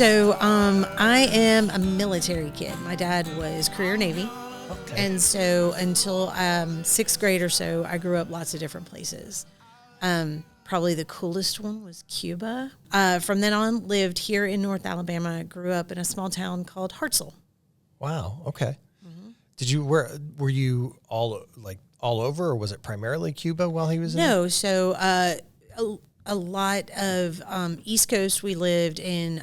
So I am a military kid. My dad was career Navy. Okay. And so until sixth grade or so, I grew up lots of different places. Probably the coolest one was Cuba. From then on, lived here in North Alabama. Grew up in a small town called Hartselle. Wow. Okay. Did you were you all over, or was it primarily Cuba while he was in? No, so a lot of East Coast. We lived in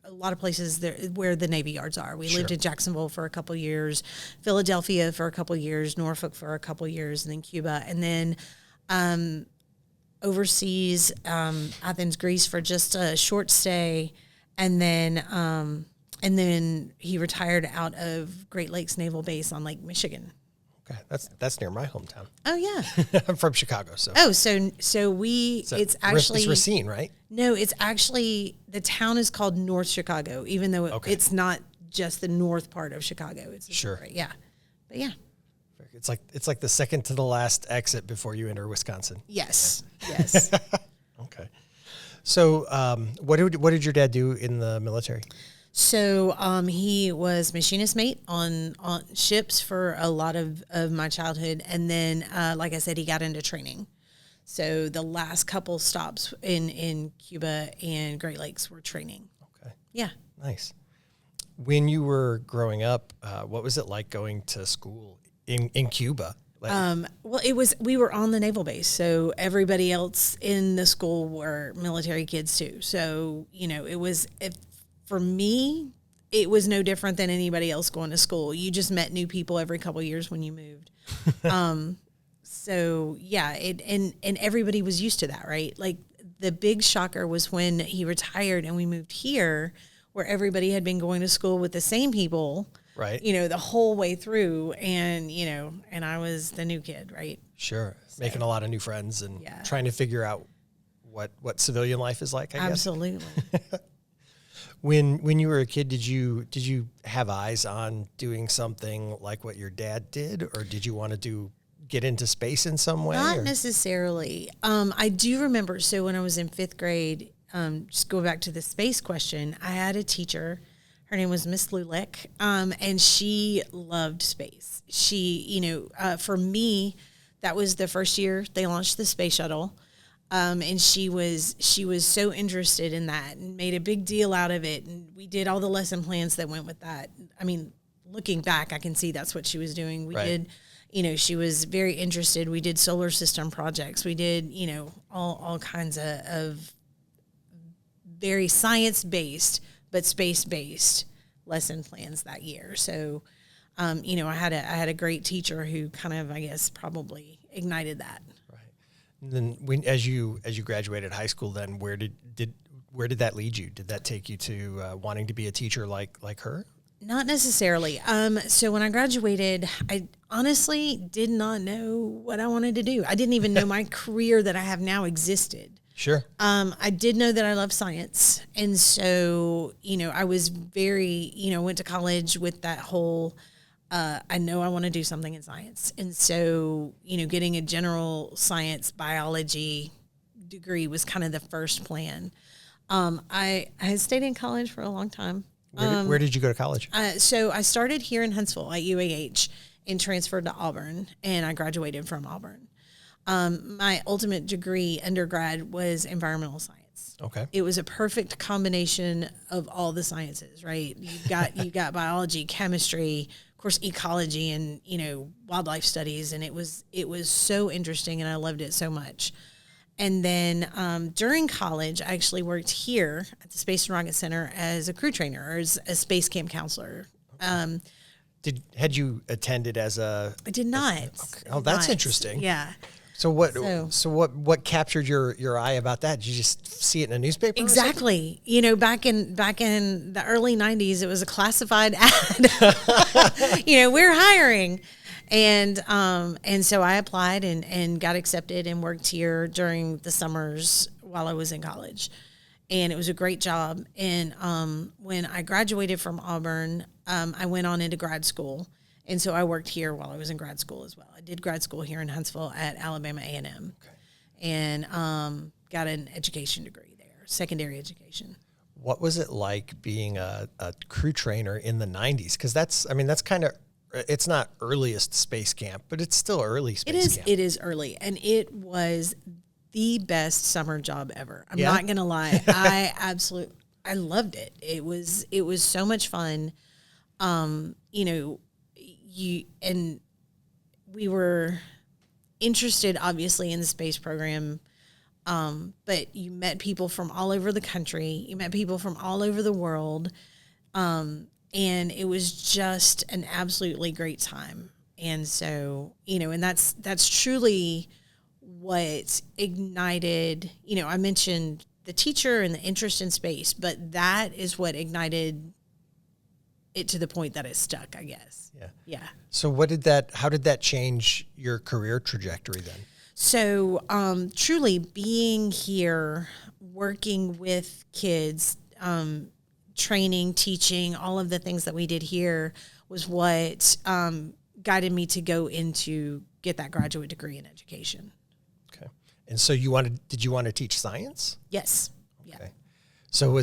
a lot of places there where the Navy yards are. We lived in Jacksonville for a couple years, Philadelphia for a couple years, Norfolk for a couple years, and then Cuba, and then overseas, Athens, Greece for just a short stay, and then he retired out of Great Lakes Naval Base on Lake Michigan. Okay, that's near my hometown. Oh yeah. I'm from Chicago, so. Oh, so it's actually it's Racine, right? No, it's actually the town is called North Chicago, even though it's not just the north part of Chicago. It's separate, yeah, but yeah. It's like the second to the last exit before you enter Wisconsin. Yes, yes. Okay. So, what did your dad do in the military? So he was machinist mate on ships for a lot of my childhood. And then, like I said, he got into training. So the last couple stops in Cuba and Great Lakes were training. Okay. Yeah. Nice. When you were growing up, what was it like going to school in Cuba? Well, we were on the naval base, so everybody else in the school were military kids too. So, for me, it was no different than anybody else going to school. You just met new people every couple of years when you moved. So yeah, and everybody was used to that, right? Like the big shocker was when he retired and we moved here, where everybody had been going to school with the same people, right? The whole way through, and and I was the new kid, right? Sure, so, making a lot of new friends and trying to figure out what civilian life is like. I guess. Absolutely. When you were a kid, did you have eyes on doing something like what your dad did, or did you want to get into space in some way? Not necessarily. I do remember. So when I was in fifth grade, just go back to the space question, I had a teacher. Her name was Miss Lulick, and she loved space. She, for me, that was the first year they launched the space shuttle. And she was so interested in that and made a big deal out of it. And we did all the lesson plans that went with that. I mean, looking back, I can see that's what she was doing. We did, she was very interested. We did solar system projects. We did, all kinds of very science-based, but space-based lesson plans that year. So, I had a great teacher who kind of, I guess, probably ignited that. And then as you graduated high school, then where did that lead you? Did that take you to wanting to be a teacher like her? Not necessarily. So when I graduated, I honestly did not know what I wanted to do. I didn't even know my career that I have now existed. Sure. I did know that I love science. And so, I was very, went to college with that whole I know I want to do something in science. And so, getting a general science biology degree was kind of the first plan. I had stayed in college for a long time. Where did you go to college? So I started here in Huntsville at UAH and transferred to Auburn, and I graduated from Auburn. My ultimate degree, undergrad, was environmental science. Okay. It was a perfect combination of all the sciences, right? You got biology, chemistry, of course, ecology, and wildlife studies, and it was so interesting, and I loved it so much. And then during college, I actually worked here at the Space and Rocket Center as a crew trainer, or as a space camp counselor. Had you attended as a? I did not. Okay. Oh, that's interesting. Yeah. So what captured your eye about that? Did you just see it in a newspaper? Exactly. Back in the early 90s, it was a classified ad. We're hiring. And so I applied and got accepted and worked here during the summers while I was in college. And it was a great job. And when I graduated from Auburn, I went on into grad school. And so I worked here while I was in grad school as well. I did grad school here in Huntsville at Alabama A&M, and got an education degree there, secondary education. What was it like being a crew trainer in the 90s? Because that's kind of, it's not earliest space camp, but it's still early space camp. It is early, and it was the best summer job ever. I'm Yeah? not going to lie. I loved it. It was so much fun. You know, we were interested obviously in the space program. But you met people from all over the country. You met people from all over the world. And it was just an absolutely great time. And so, you know, and that's truly what ignited, you know, I mentioned the teacher and the interest in space, but that is what ignited it to the point that it stuck, I guess. Yeah. Yeah. So how did that change your career trajectory then? So, truly being here, working with kids, training, teaching, all of the things that we did here was what guided me to go into get that graduate degree in education. Okay. And so did you want to teach science? Yes. Okay. Yeah. So were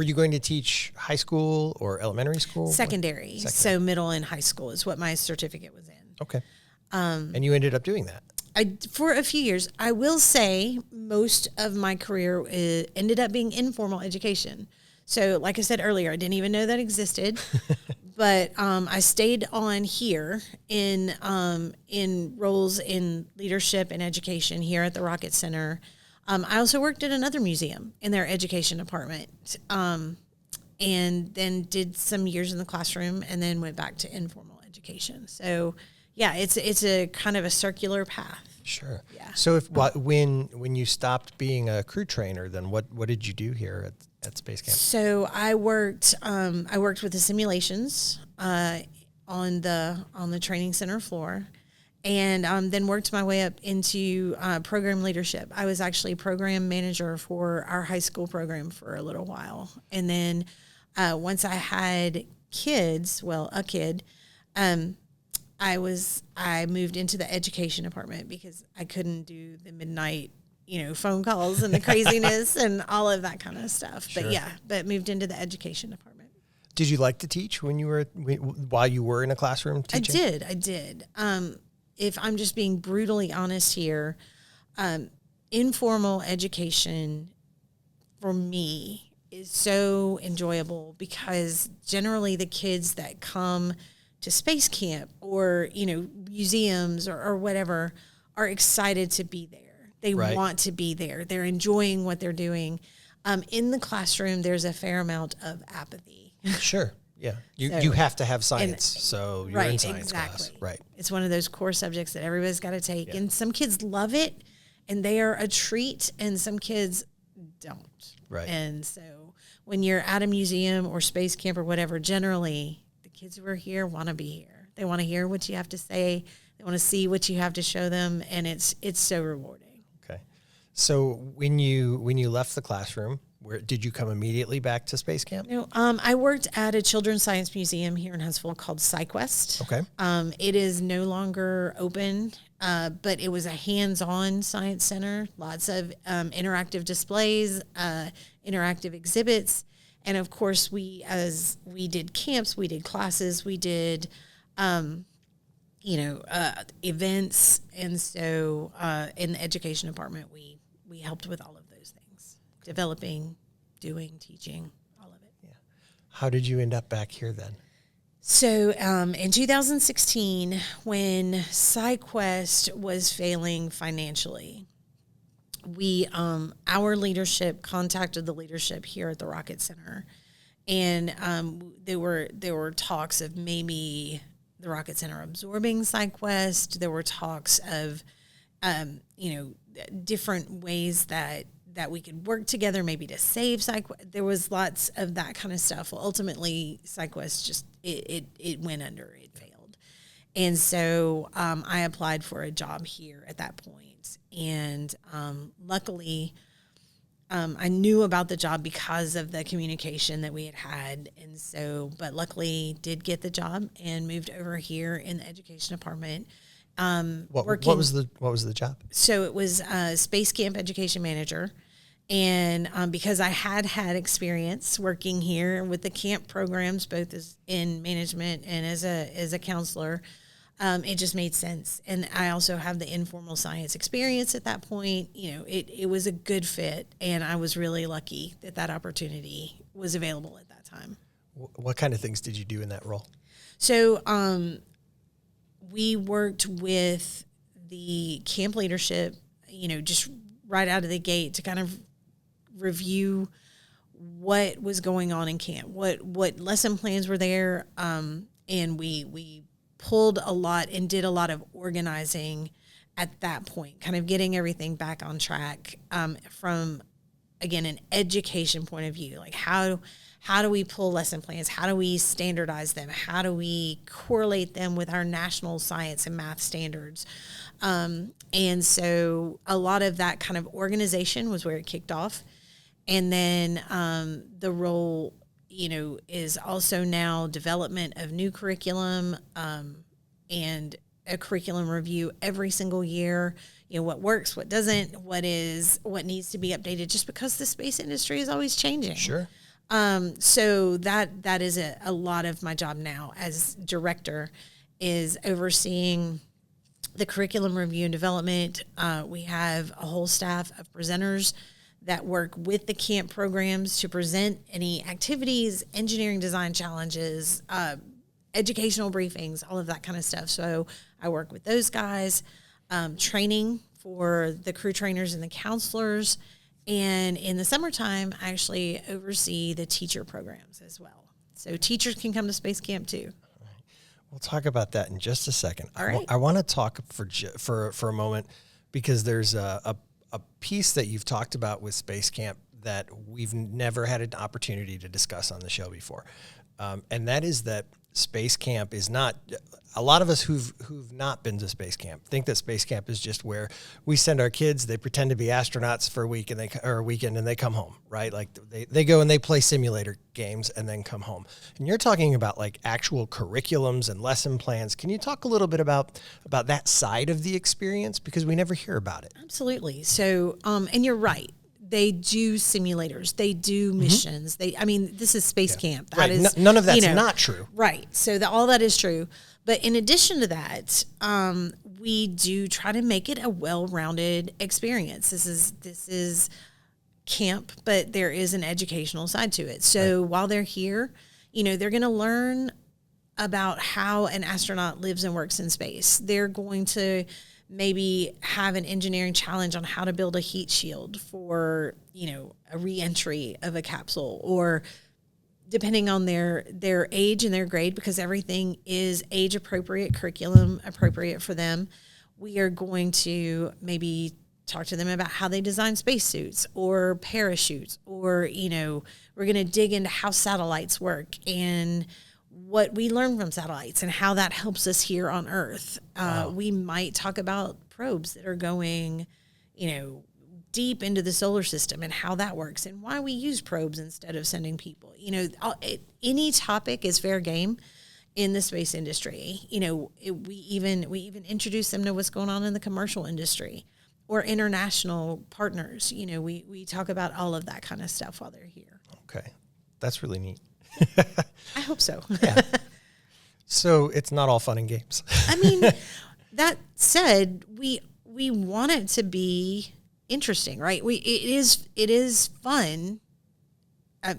you going to teach high school or elementary school? Secondary. So middle and high school is what my certificate was in. Okay. And you ended up doing that. For a few years. I will say most of my career ended up being informal education. So like I said earlier, I didn't even know that existed, but I stayed on here in roles in leadership and education here at the Rocket Center. I also worked at another museum in their education department, and then did some years in the classroom and then went back to informal education. So yeah, it's a kind of a circular path. Sure. Yeah. So when you stopped being a crew trainer, then what did you do here at Space Camp? So I worked with the simulations on the training center floor, and then worked my way up into program leadership. I was actually program manager for our high school program for a little while, and then once I had kids, a kid. I moved into the education department because I couldn't do the midnight, phone calls and the craziness and all of that kind of stuff. Sure. But moved into the education department. Did you like to teach while you were in a classroom teaching? I did. If I'm just being brutally honest here, informal education for me is so enjoyable because generally the kids that come to space camp or, museums or whatever are excited to be there. They want to be there. They're enjoying what they're doing. In the classroom, there's a fair amount of apathy. Sure. Yeah. You have to have science. So you're in science class. Right. It's one of those core subjects that everybody's got to take. Yeah. And some kids love it and they are a treat and some kids don't. Right. And so when you're at a museum or space camp or whatever, generally the kids who are here want to be here. They want to hear what you have to say. They want to see what you have to show them. And it's so rewarding. Okay. So when you left the classroom, did you come immediately back to Space Camp? No, I worked at a children's science museum here in Huntsville called SciQuest. Okay. It is no longer open, but it was a hands-on science center, lots of interactive displays, interactive exhibits. And of course, we did camps, we did classes, we did, events. And so in the education department, we helped with all of those things, developing, doing, teaching, all of it. Yeah. How did you end up back here then? So in 2016, when SciQuest was failing financially, our leadership contacted the leadership here at the Rocket Center, and there were talks of maybe the Rocket Center absorbing SciQuest. There were talks of different ways that we could work together, maybe to save SciQuest. There was lots of that kind of stuff. Well, ultimately, SciQuest just it went under. It failed, and so I applied for a job here at that point. And luckily, I knew about the job because of the communication that we had, and so. But luckily, did get the job and moved over here in the education department. What was the job? So it was Space Camp Education Manager, And because I had experience working here with the camp programs, both as in management and as a counselor, it just made sense. And I also have the informal science experience at that point. It was a good fit, and I was really lucky that that opportunity was available at that time. What kind of things did you do in that role? So we worked with the camp leadership, just right out of the gate to kind of review what was going on in camp, what lesson plans were there, and we pulled a lot and did a lot of organizing at that point, kind of getting everything back on track from, again, an education point of view. Like how do we pull lesson plans? How do we standardize them? How do we correlate them with our national science and math standards? And so a lot of that kind of organization was where it kicked off. And then the role, is also now development of new curriculum and a curriculum review every single year. What works, what doesn't, what needs to be updated, just because the space industry is always changing. Sure. So that is a lot of my job now as director, is overseeing the curriculum review and development. We have a whole staff of presenters that work with the camp programs to present any activities, engineering design challenges, educational briefings, all of that kind of stuff. So I work with those guys, training for the crew trainers and the counselors. And in the summertime, I actually oversee the teacher programs as well. So teachers can come to Space Camp too. We'll talk about that in just a second. All right. I want to talk for a moment, because there's a piece that you've talked about with Space Camp that we've never had an opportunity to discuss on the show before. And that is that Space Camp is not, a lot of us who've not been to Space Camp think that Space Camp is just where we send our kids, they pretend to be astronauts for a week or a weekend, and they come home, right? Like they go and they play simulator games and then come home. And you're talking about like actual curriculums and lesson plans. Can you talk a little bit about that side of the experience? Because we never hear about it. Absolutely. So, and you're right. They do simulators. They do missions. This is Space Camp. That right. is, None of that's not true. Right. So all that is true. But in addition to that, we do try to make it a well-rounded experience. This is camp, but there is an educational side to it. So while they're here, they're going to learn about how an astronaut lives and works in space. They're going to maybe have an engineering challenge on how to build a heat shield for, a reentry of a capsule, or depending on their age and their grade, because everything is age appropriate, curriculum appropriate for them. We are going to maybe talk to them about how they design spacesuits or parachutes, or, we're going to dig into how satellites work and what we learn from satellites and how that helps us here on Earth. Wow. We might talk about probes that are going, deep into the solar system and how that works and why we use probes instead of sending people. Any topic is fair game in the space industry. We even introduce them to what's going on in the commercial industry or international partners. We talk about all of that kind of stuff while they're here. Okay. That's really neat. I hope so. Yeah. So it's not all fun and games. That said, we want it to be interesting, right? It is fun.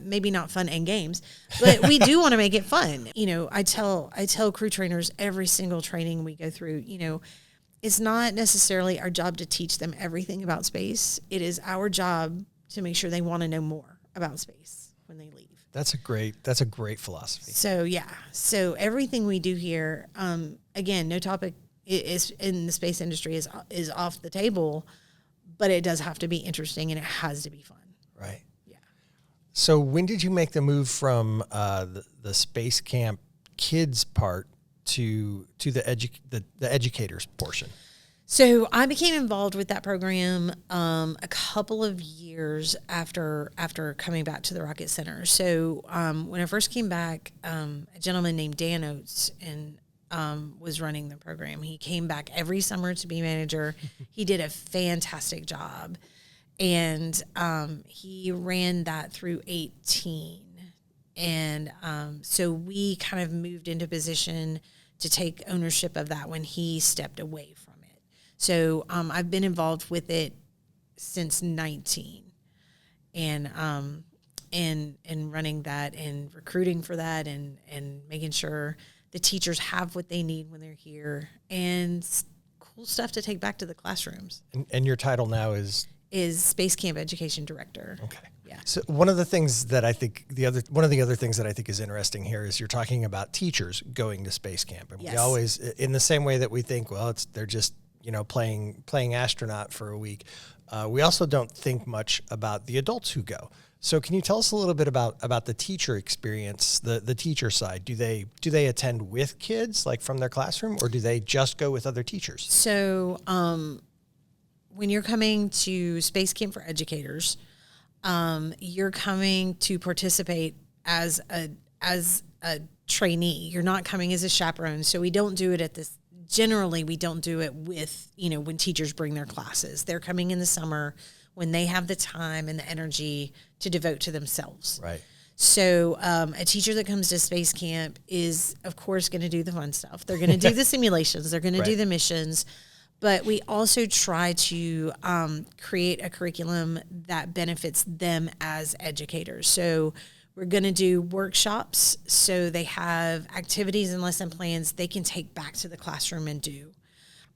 Maybe not fun and games, but we do want to make it fun. I tell crew trainers every single training we go through, it's not necessarily our job to teach them everything about space. It is our job to make sure they want to know more about space when they leave. That's a great philosophy. So everything we do here, again, no topic is in the space industry is off the table, but it does have to be interesting and it has to be fun. Right. Yeah. So when did you make the move from the Space Camp kids part to the educators portion? So I became involved with that program a couple of years after coming back to the Rocket Center. So when I first came back, a gentleman named Dan Oates was running the program. He came back every summer to be manager. He did a fantastic job. And he ran that through 18. And so we kind of moved into position to take ownership of that when he stepped away from it. So I've been involved with it since 19, and running that and recruiting for that, and making sure the teachers have what they need when they're here, and cool stuff to take back to the classrooms. And your title now is Space Camp Education Director. Okay. Yeah. So one of the things that I think one of the other things that I think is interesting here is you're talking about teachers going to space camp, and Yes. we always, in the same way that we think, well, they're just playing astronaut for a week. We also don't think much about the adults who go. So can you tell us a little bit about the teacher experience, the teacher side? Do they attend with kids, like from their classroom, or do they just go with other teachers? So when you're coming to Space Camp for Educators, you're coming to participate as a trainee. You're not coming as a chaperone. So we don't do it generally we don't do it with, when teachers bring their classes. They're coming in the summer when they have the time and the energy to devote to themselves. Right. So a teacher that comes to Space Camp is, of course, going to do the fun stuff. They're going to do the simulations. They're going to do the missions. But we also try to create a curriculum that benefits them as educators. So we're going to do workshops, so they have activities and lesson plans they can take back to the classroom and do.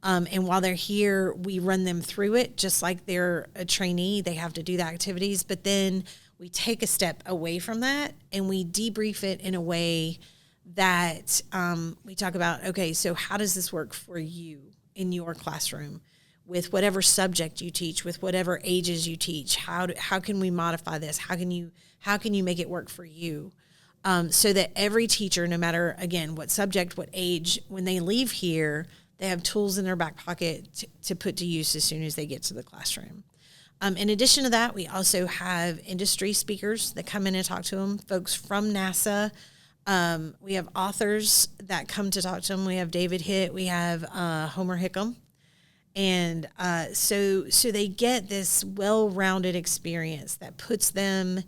And while they're here, we run them through it, just like they're a trainee. They have to do the activities, but then we take a step away from that and we debrief it in a way that we talk about, okay, so how does this work for you in your classroom with whatever subject you teach, with whatever ages you teach? How can we modify this? How can you make it work for you? So that every teacher, no matter, again, what subject, what age, when they leave here, they have tools in their back pocket to put to use as soon as they get to the classroom. In addition to that, we also have industry speakers that come in and talk to them, folks from NASA. We have authors that come to talk to them. We have David Hitt. We have Homer Hickam. And so they get this well-rounded experience that puts them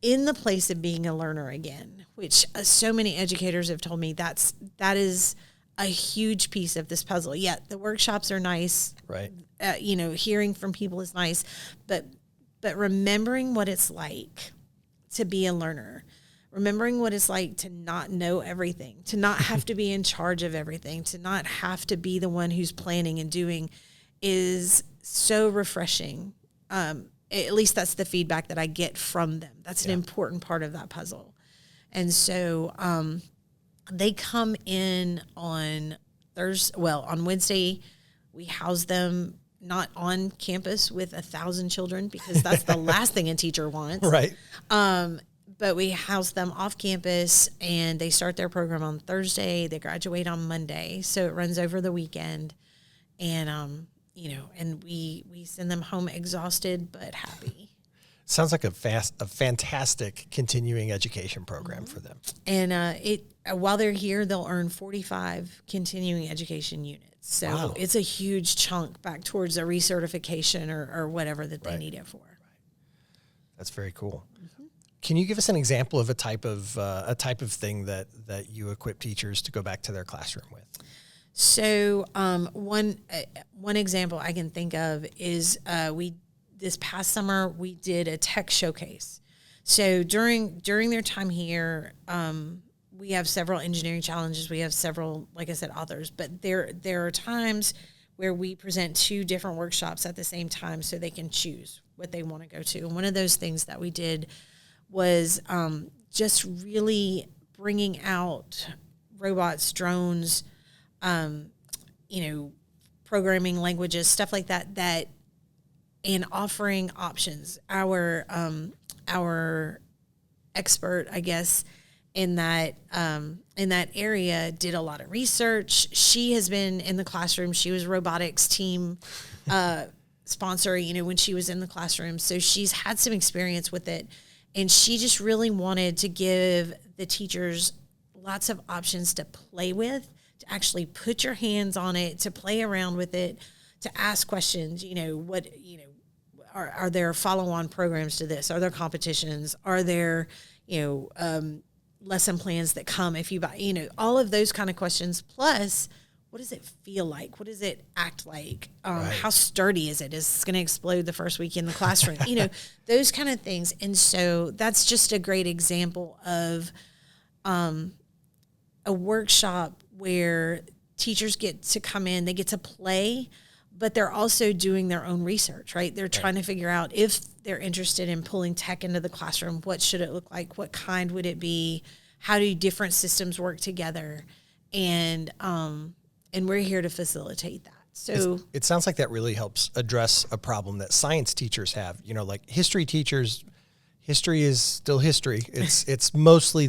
in the place of being a learner again, which so many educators have told me that is a huge piece of this puzzle. Yeah, the workshops are nice. Right. Hearing from people is nice, but remembering what it's like to be a learner, remembering what it's like to not know everything, to not have to be in charge of everything, to not have to be the one who's planning and doing, is so refreshing. At least that's the feedback that I get from them. That's an important part of that puzzle. And so they come in on on Wednesday. We house them not on campus with 1,000 children, because that's the last thing a teacher wants. Right. But we house them off campus, and they start their program on Thursday. They graduate on Monday, so it runs over the weekend. And and we send them home exhausted but happy. Sounds like a fantastic continuing education program for them. And while they're here, they'll earn 45 continuing education units. So It's a huge chunk back towards a recertification or whatever that they need it for. Right. That's very cool. Mm-hmm. Can you give us an example of a type of thing that you equip teachers to go back to their classroom with? So one example I can think of is this past summer we did a tech showcase. So during their time here, we have several engineering challenges. We have several, like I said, authors. But there are times where we present 2 different workshops at the same time, so they can choose what they want to go to. And one of those things that we did was just really bringing out robots, drones, programming languages, stuff like that, and offering options. Our expert, I guess, in that area did a lot of research. She has been in the classroom. She was robotics team sponsor, when she was in the classroom. So she's had some experience with it. And she just really wanted to give the teachers lots of options to play with, to actually put your hands on it, to play around with it, to ask questions. are there follow-on programs to this? Are there competitions? Are there, lesson plans that come if you buy, all of those kind of questions. Plus, what does it feel like? What does it act like? How sturdy is it? Is it going to explode the first week in the classroom? Those kind of things. And so that's just a great example of a workshop where teachers get to come in, they get to play, but they're also doing their own research, right? They're trying to figure out if they're interested in pulling tech into the classroom, what should it look like? What kind would it be? How do different systems work together? And we're here to facilitate that. So it sounds like that really helps address a problem that science teachers have. Like history teachers, history is still history. It's mostly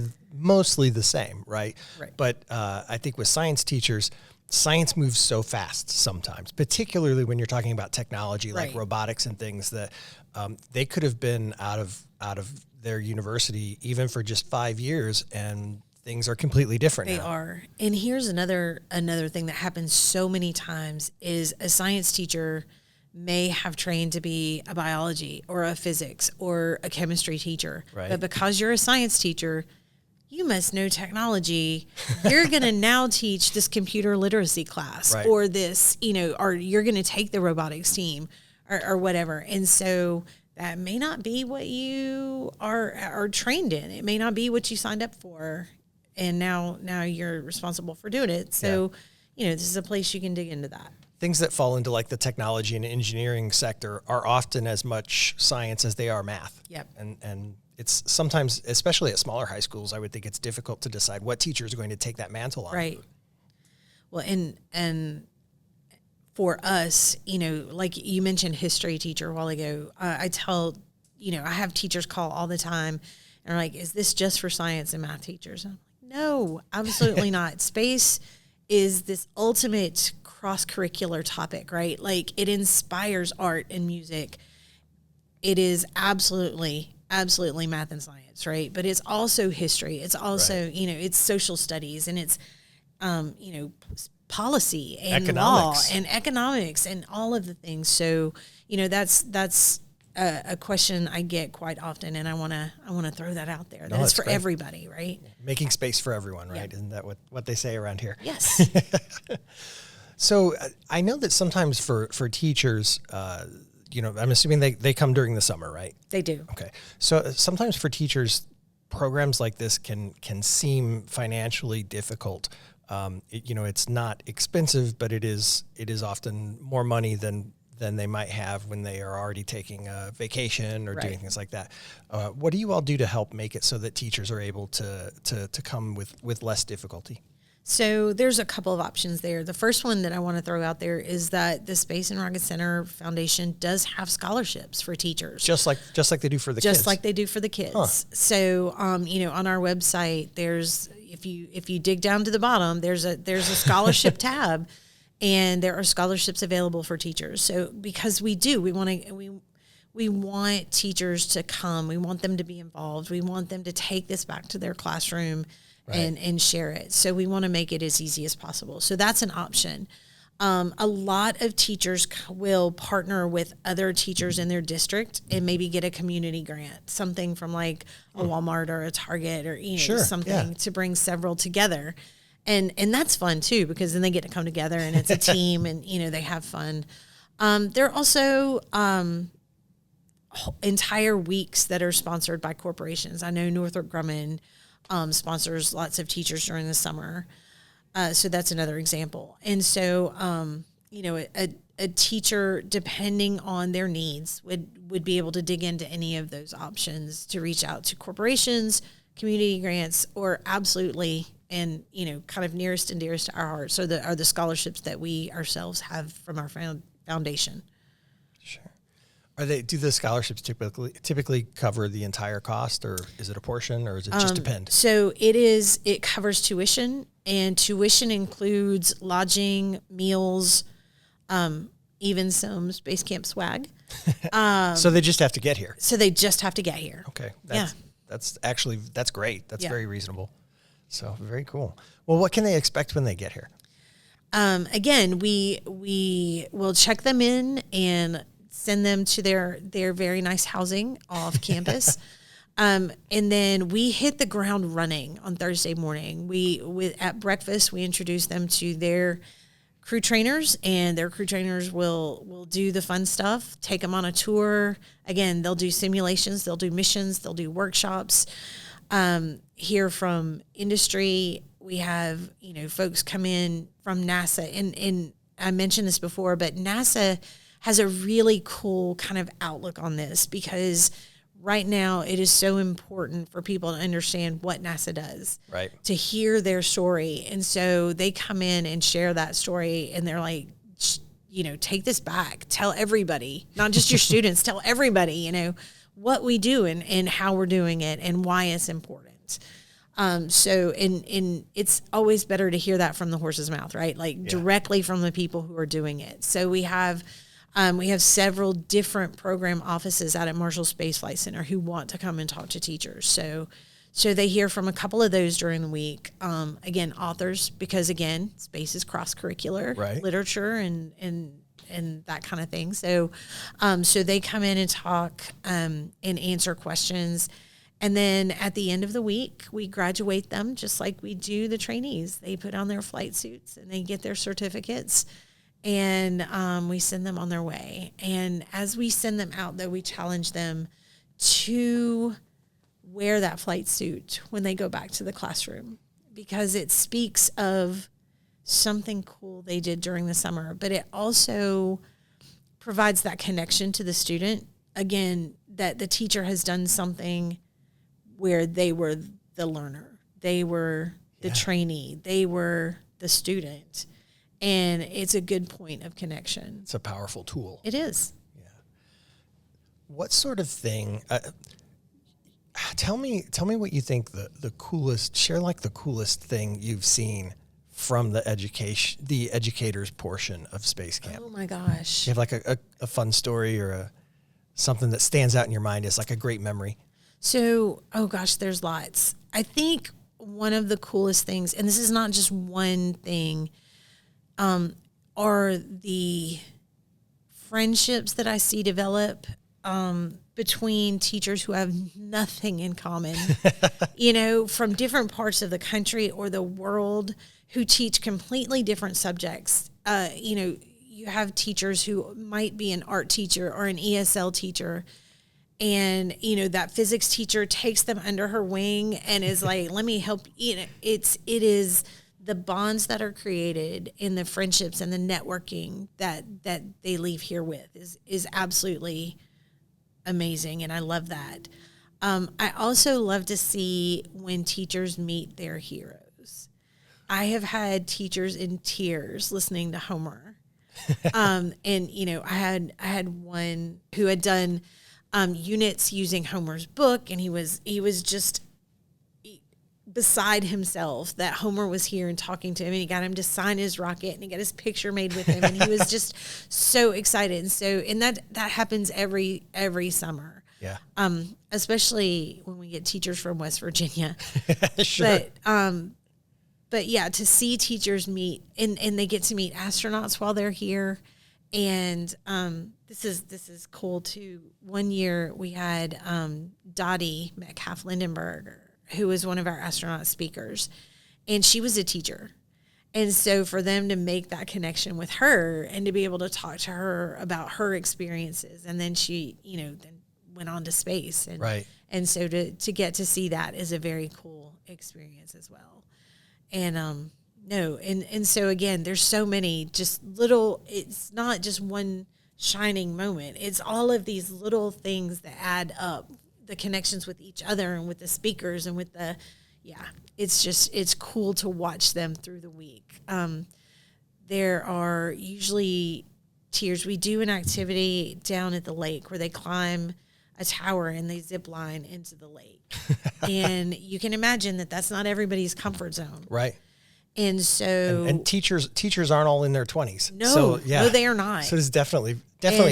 the same, right? But I think with science teachers, science moves so fast sometimes, particularly when you're talking about technology like robotics and things that they could have been out of their university even for just 5 years, and things are completely different They now. are. And here's another thing that happens so many times is a science teacher may have trained to be a biology or a physics or a chemistry teacher. Right. But because you're a science teacher, you must know technology. You're going to now teach this computer literacy class or this, or you're going to take the robotics team or whatever. And so that may not be what you are trained in. It may not be what you signed up for. And now you're responsible for doing it. So, this is a place you can dig into that. Things that fall into like the technology and engineering sector are often as much science as they are math. Yep. And it's sometimes, especially at smaller high schools, I would think it's difficult to decide what teacher is going to take that mantle on. Right. Well, and for us, like you mentioned history teacher a while ago, I tell, I have teachers call all the time and are like, is this just for science and math teachers? I'm like, no, absolutely not. Space is this ultimate cross-curricular topic, right? Like it inspires art and music. It is absolutely math and science, right? But it's also history. It's also, it's social studies, and it's, policy and economics. Law and economics and all of the things. So, that's a question I get quite often, and I want to throw that out there. That's for everybody, right? Making space for everyone, right? Isn't that what they say around here? Yes. So I know that sometimes for teachers, I'm assuming they come during the summer, right? They do. Okay. So sometimes for teachers, programs like this can seem financially difficult. It's not expensive, but it is often more money than they might have when they are already taking a vacation or doing things like that. What do you all do to help make it so that teachers are able to come with less difficulty? So there's a couple of options there. The first one that I want to throw out there is that the Space and Rocket Center Foundation does have scholarships for teachers. Just like they do for the kids. Just like they do for the kids. Huh. So, on our website, there's, if you dig down to the bottom, there's a scholarship tab, and there are scholarships available for teachers. So because we want teachers to come. We want them to be involved. We want them to take this back to their classroom and share it. So we want to make it as easy as possible. So that's an option. A lot of teachers will partner with other teachers in their district and maybe get a community grant, something from like a Walmart or a Target or something to bring several together. And that's fun too, because then they get to come together and it's a team and, they have fun. There are also entire weeks that are sponsored by corporations. I know Northrop Grumman sponsors lots of teachers during the summer. So that's another example. And so, a teacher, depending on their needs, would be able to dig into any of those options to reach out to corporations, community grants, or absolutely, and, kind of nearest and dearest to our hearts are the scholarships that we ourselves have from our foundation. Sure. Do the scholarships typically cover the entire cost, or is it a portion, or does it just depend? So it covers tuition, and tuition includes lodging, meals, even some Space Camp swag. So they just have to get here. Okay. That's great. That's very reasonable. So very cool. Well, what can they expect when they get here? Again, we will check them in and send them to their very nice housing off campus. And then we hit the ground running on Thursday morning. At breakfast, we introduce them to their crew trainers, and their crew trainers will do the fun stuff, take them on a tour. Again, they'll do simulations, they'll do missions, they'll do workshops, hear from industry. We have, folks come in from NASA, and I mentioned this before, but NASA has a really cool kind of outlook on this, because right now it is so important for people to understand what NASA does, right? To hear their story. And so they come in and share that story, and they're like, take this back, tell everybody, not just your students, tell everybody, what we do and how we're doing it and why it's important. So it's always better to hear that from the horse's mouth, right? Like directly from the people who are doing it. So we have several different program offices out at Marshall Space Flight Center who want to come and talk to teachers. So they hear from a couple of those during the week. Again, authors, because again, space is cross-curricular, right. Literature and that kind of thing. So they come in and talk and answer questions. And then at the end of the week, we graduate them just like we do the trainees. They put on their flight suits and they get their certificates, and we send them on their way. And as we send them out, though, we challenge them to wear that flight suit when they go back to the classroom, because it speaks of something cool they did during the summer, but it also provides that connection to the student. Again, that the teacher has done something where they were the learner, they were the trainee, they were the student, and it's a good point of connection. It's a powerful tool. It is. Yeah. What sort of thing? Tell me what you think the coolest. Share like the coolest thing you've seen from the educators portion of Space Camp. Oh my gosh! You have like a fun story or something that stands out in your mind as like a great memory. So, there's lots. I think one of the coolest things, and this is not just one thing, are the friendships that I see develop between teachers who have nothing in common, from different parts of the country or the world, who teach completely different subjects. You have teachers who might be an art teacher or an ESL teacher, and that physics teacher takes them under her wing and is like, let me help. It is the bonds that are created in the friendships and the networking that they leave here with is absolutely amazing, and I love that. I also love to see when teachers meet their heroes. I have had teachers in tears listening to Homer, and I had one who had done units using Homer's book, and he was just beside himself that Homer was here and talking to him, and he got him to sign his rocket, and he got his picture made with him, and he was just so excited. And that happens every summer. Yeah. Especially when we get teachers from West Virginia. Sure. But yeah, to see teachers meet and they get to meet astronauts while they're here. And this is cool too. One year we had Dottie Metcalf Lindenberg, who was one of our astronaut speakers, and she was a teacher. And so for them to make that connection with her and to be able to talk to her about her experiences, and then she, then went on to space. And, right. And so to get to see that is a very cool experience as well. And, and so again, there's so many just little, it's not just one shining moment. It's all of these little things that add up, the connections with each other and with the speakers and with it's cool to watch them through the week. There are usually tiers. We do an activity down at the lake where they climb a tower and they zip line into the lake. And you can imagine that that's not everybody's comfort zone. Right. And so and teachers aren't all in their 20s. No, they are not. So it's definitely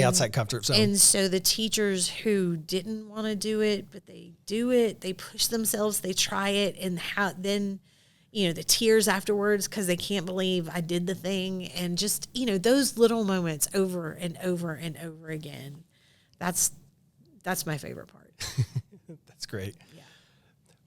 outside comfort zone. And so the teachers who didn't want to do it, but they do it, they push themselves, they try it, and then the tears afterwards because they can't believe I did the thing. And just, those little moments over and over and over again. That's my favorite part. That's great. Yeah.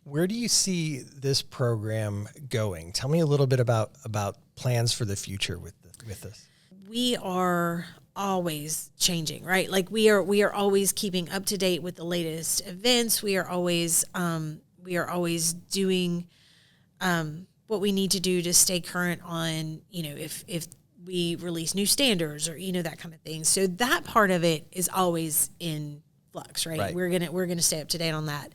Where do you see this program going? Tell me a little bit about plans for the future with this. We are always changing, right? Like we are always keeping up to date with the latest events. We are always doing what we need to do to stay current on, if we release new standards or, that kind of thing. So that part of it is always in flux, right? We're gonna stay up to date on that.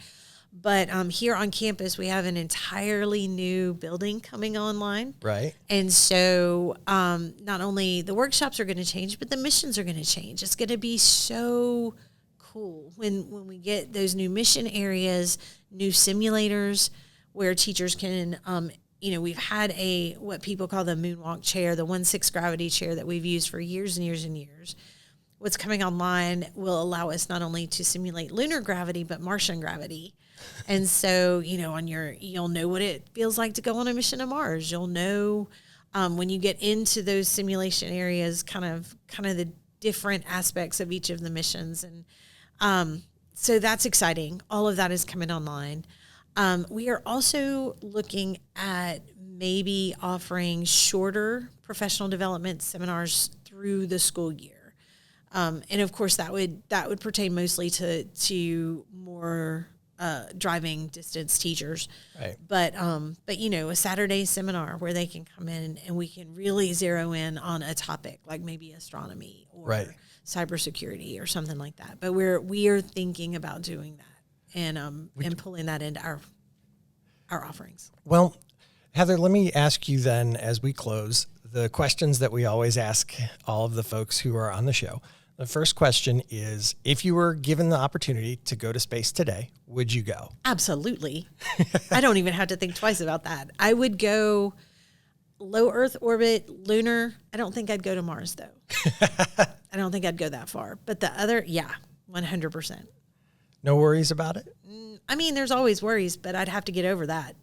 But here on campus, we have an entirely new building coming online. Right. And so not only the workshops are going to change, but the missions are going to change. It's going to be so cool when we get those new mission areas, new simulators where teachers can, we've had what people call the moonwalk chair, the 1/6 gravity chair that we've used for years and years and years. What's coming online will allow us not only to simulate lunar gravity, but Martian gravity. And so, you'll know what it feels like to go on a mission to Mars. You'll know when you get into those simulation areas, kind of the different aspects of each of the missions. And so that's exciting. All of that is coming online. We are also looking at maybe offering shorter professional development seminars through the school year. And of course that would pertain mostly to more driving distance teachers, right? But a Saturday seminar where they can come in and we can really zero in on a topic like maybe astronomy or cybersecurity or something like that. But we are thinking about doing that and pulling that into our offerings. Well, Heather, let me ask you then as we close the questions that we always ask all of the folks who are on the show. The first question is, if you were given the opportunity to go to space today, would you go? Absolutely. I don't even have to think twice about that. I would go low Earth orbit, lunar. I don't think I'd go to Mars, though. I don't think I'd go that far. But the other, 100%. No worries about it? I mean, there's always worries, but I'd have to get over that.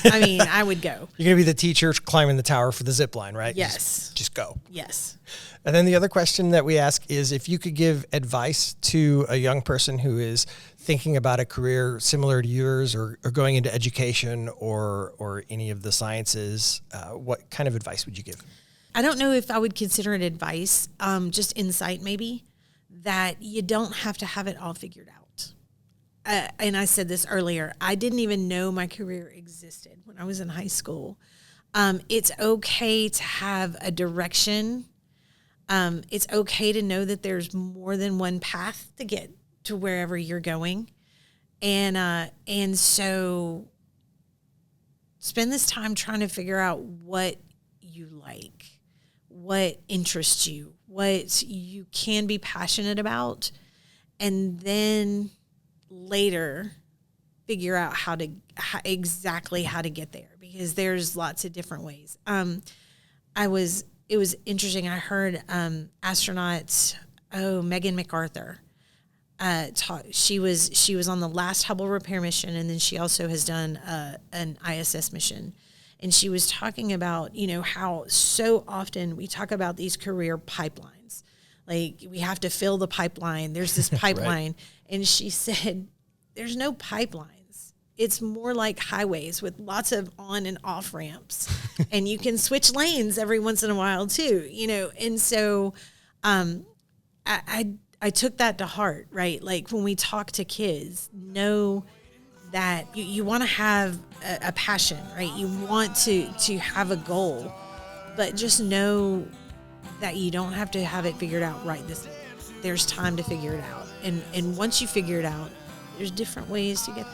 I mean, I would go. You're going to be the teacher climbing the tower for the zip line, right? Yes. Just go. Yes. And then the other question that we ask is, if you could give advice to a young person who is thinking about a career similar to yours or going into education or any of the sciences, what kind of advice would you give? I don't know if I would consider it advice, just insight maybe, that you don't have to have it all figured out. And I said this earlier, I didn't even know my career existed when I was in high school. It's okay to have a direction. It's okay to know that there's more than one path to get to wherever you're going. And so spend this time trying to figure out what you like, what interests you, what you can be passionate about, and then later figure out exactly how to get there, because there's lots of different ways. It was interesting. I heard astronaut Megan MacArthur talk. She was on the last Hubble repair mission, and then she also has done an ISS mission. And she was talking about, how so often we talk about these career pipelines. Like, we have to fill the pipeline. There's this pipeline. Right. And she said, there's no pipelines. It's more like highways with lots of on and off ramps. And you can switch lanes every once in a while too, And so I took that to heart, right? Like, when we talk to kids, know that you want to have a passion, right? You want to have a goal, but just know that you don't have to have it figured out right this minute. There's time to figure it out. And once you figure it out, there's different ways to get there.